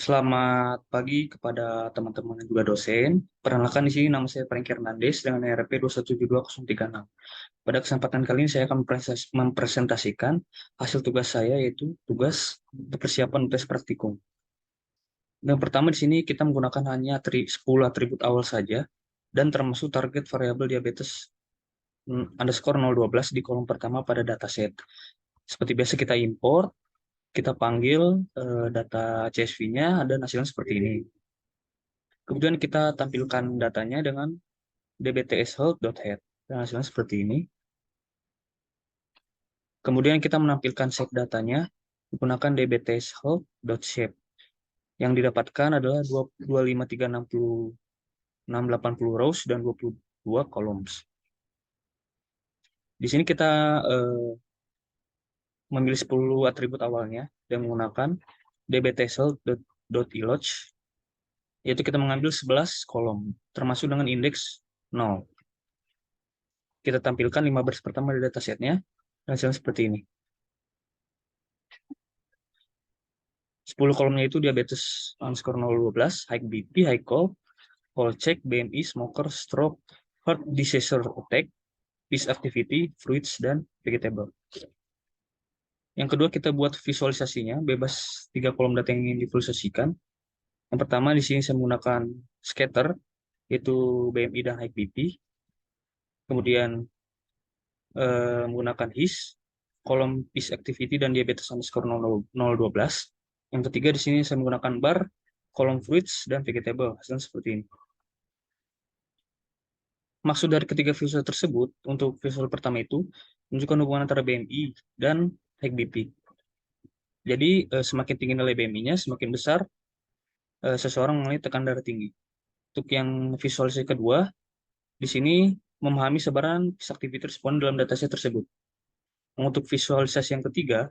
Selamat pagi kepada teman-teman dan juga dosen. Perkenalkan di sini nama saya Franky Hernandez dengan RP 2172036. Pada kesempatan kali ini saya akan mempresentasikan hasil tugas saya, yaitu tugas persiapan tes praktikum. Yang pertama di sini kita menggunakan hanya 10 atribut awal saja dan termasuk target variabel diabetes underscore 012 di kolom pertama pada dataset. Seperti biasa kita import, kita panggil data CSV-nya dan hasilnya seperti ini. Kemudian kita tampilkan datanya dengan dbtshealth.head. Dan hasilnya seperti ini. Kemudian kita menampilkan shape datanya menggunakan dbtshealth.shape. Yang didapatkan adalah 25360 rows dan 22 columns. Di sini kita memilih 10 atribut awalnya dan menggunakan dbtshealth.elodge, yaitu kita mengambil 11 kolom, termasuk dengan indeks 0. Kita tampilkan 5 baris pertama dari datasetnya, dan hasilnya seperti ini. 10 kolomnya itu diabetes underscore 012, high BP, high cold check, BMI, smoker, stroke, heart disease attack, peace activity, fruits, dan vegetable. Yang kedua kita buat visualisasinya, bebas 3 kolom data yang ingin divisualisasikan. Yang pertama di sini saya menggunakan scatter, yaitu BMI dan high BP. Kemudian menggunakan HIS, kolom peace activity dan diabetes underscore 012. Yang ketiga di sini saya menggunakan bar, kolom fruits, dan vegetable. Hasilnya seperti ini. Maksud dari ketiga visual tersebut, untuk visual pertama itu, menunjukkan hubungan antara BMI dan high BP. Jadi, semakin tinggi nilai BMI-nya, semakin besar seseorang mengalami tekanan darah tinggi. Untuk yang visualisasi kedua, di sini memahami sebaran aktivitas responden dalam dataset tersebut. Untuk visualisasi yang ketiga,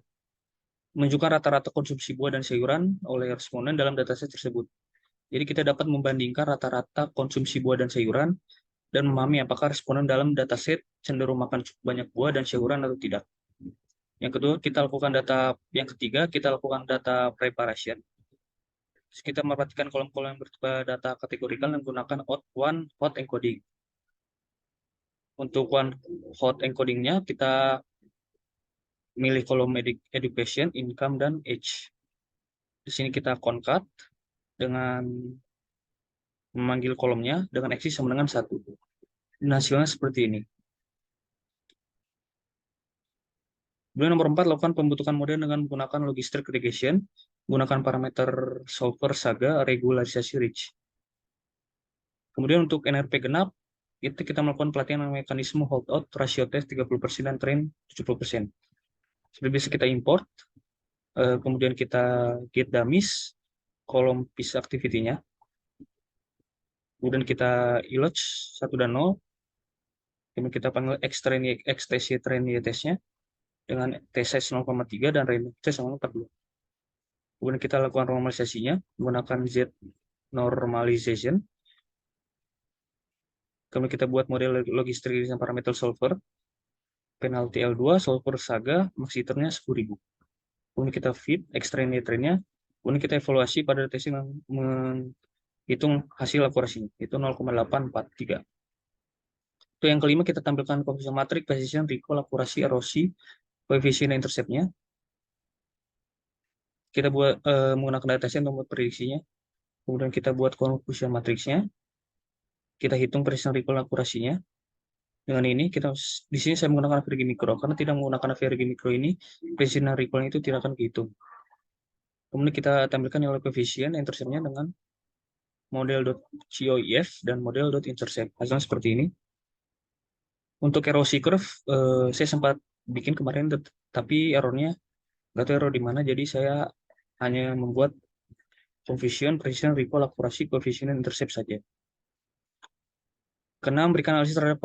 menunjukkan rata-rata konsumsi buah dan sayuran oleh responden dalam dataset tersebut. Jadi kita dapat membandingkan rata-rata konsumsi buah dan sayuran dan memahami apakah responden dalam dataset cenderung makan cukup banyak buah dan sayuran atau tidak. Yang kedua, yang ketiga, kita lakukan data preparation. Terus kita memperhatikan kolom-kolom yang berupa data kategorikal dan menggunakan one hot encoding. Untuk one hot encodingnya, kita milih kolom education, income, dan age. Di sini kita concat dengan memanggil kolomnya dengan X sama dengan 1. Dan hasilnya seperti ini. Kemudian nomor 4, lakukan pembentukan model dengan menggunakan logistic regression, menggunakan parameter solver, saga, regularisasi rich. Kemudian untuk NRP genap, itu kita melakukan pelatihan mekanisme hold out, ratio test 30% dan train 70%. Seperti biasa kita import, kemudian kita get dummies, kolom piece activity-nya, kemudian kita elodge 1 dan 0, kemudian kita panggil XTC train testnya dengan T-size 0,3 dan range test 0,42. Kemudian kita lakukan normalisasinya menggunakan Z normalization. Kemudian kita buat model logistik dengan parameter solver, penalty L2, solver saga, max-iternya 10.000. Kemudian kita feed extrain trainnya, kemudian kita evaluasi pada testing menghitung hasil akurasinya, itu 0,843. Itu yang kelima, kita tampilkan koefisien matrik, precision, recall, akurasi, erosi, koefisien intercept-nya. Kita buat menggunakan dataset untuk membuat prediksinya. Kemudian kita buat koefisien matriksnya. Kita hitung precision, recall, akurasinya. Dengan ini, di sini saya menggunakan VRG Micro. Karena tidak menggunakan VRG Micro ini, precision dan recall itu tidak akan dihitung. Kemudian kita tampilkan nilai koefisien intercept-nya dengan model.coef dan model.intercept. Hasilnya seperti ini. Untuk erosi curve, saya sempat bikin kemarin, tapi errornya nggak tahu error di mana. Jadi saya hanya membuat coefisien, precision, recall, akurasi, koefisien, dan intercept saja. Karena memberikan analisis terhadap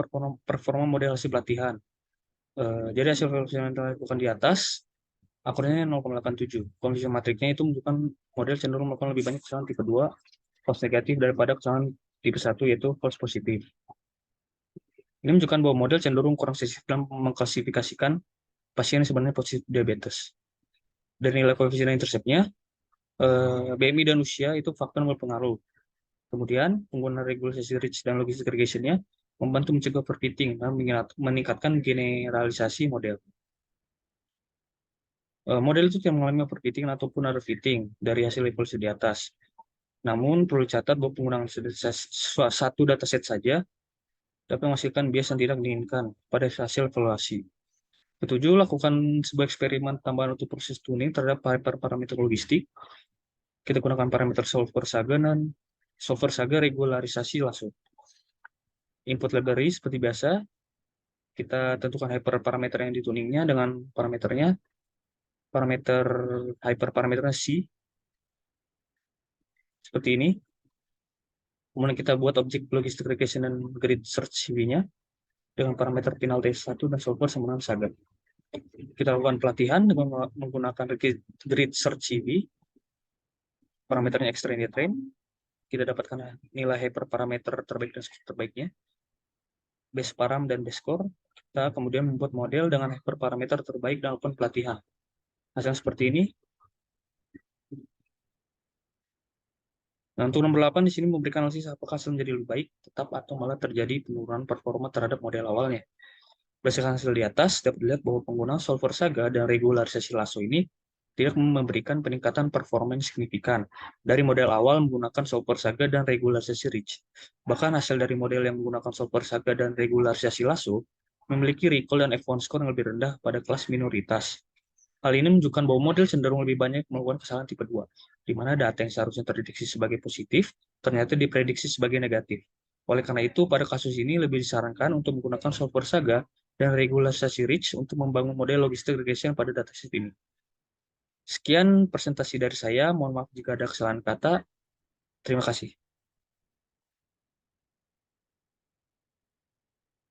performa model hasil pelatihan. Jadi hasil yang dilakukan di atas, akurasinya 0,87. Koefisien matriknya itu menunjukkan model cenderung melakukan lebih banyak kesalahan tipe 2 false negatif daripada kesalahan tipe 1, yaitu false positif. Ini menunjukkan bahwa model cenderung kurang sensitif dalam mengklasifikasikan pasien yang sebenarnya positif diabetes. Dari nilai koefisien intercept-nya, BMI dan usia itu faktor yang berpengaruh. Kemudian, penggunaan regulasi rich dan logistic regression-nya membantu mencegah overfitting dan meningkatkan generalisasi model. Model itu yang mengalami overfitting ataupun underfitting dari hasil evaluasi di atas. Namun, perlu dicatat bahwa penggunaan satu dataset saja dapat menghasilkan bias yang tidak diinginkan pada hasil evaluasi. Ketujuh, lakukan sebuah eksperimen tambahan untuk proses tuning terhadap parameter logistik. Kita gunakan parameter solver saga regularisasi lasso. Input library seperti biasa, kita tentukan hyperparameter yang dituningnya dengan parameter hyperparameternya C, seperti ini. Kemudian kita buat objek logistic regression dan grid search CV-nya dengan parameter final T1 dan solver sama dengan saga. Kita lakukan pelatihan dengan menggunakan grid search CV, parameternya extraneous train. Kita dapatkan nilai hyperparameter terbaik dan skor terbaiknya, base param dan base score. Kita kemudian membuat model dengan hyperparameter terbaik dan lakukan pelatihan. Hasil seperti ini. Nah, untuk nomor 8 di sini memberikan analisis apakah hasil menjadi lebih baik, tetap atau malah terjadi penurunan performa terhadap model awalnya. Berdasarkan hasil di atas, dapat dilihat bahwa penggunaan solver saga dan regularisasi lasso ini tidak memberikan peningkatan performa yang signifikan dari model awal menggunakan solver saga dan regularisasi rich. Bahkan hasil dari model yang menggunakan solver saga dan regularisasi lasso memiliki recall dan F1 score yang lebih rendah pada kelas minoritas. Hal ini menunjukkan bahwa model cenderung lebih banyak melakukan kesalahan tipe 2, di mana data yang seharusnya terdetiksi sebagai positif ternyata diprediksi sebagai negatif. Oleh karena itu, pada kasus ini lebih disarankan untuk menggunakan solver saga dan regularisasi rich untuk membangun model logistic regression pada dataset ini. Sekian presentasi dari saya. Mohon maaf jika ada kesalahan kata. Terima kasih.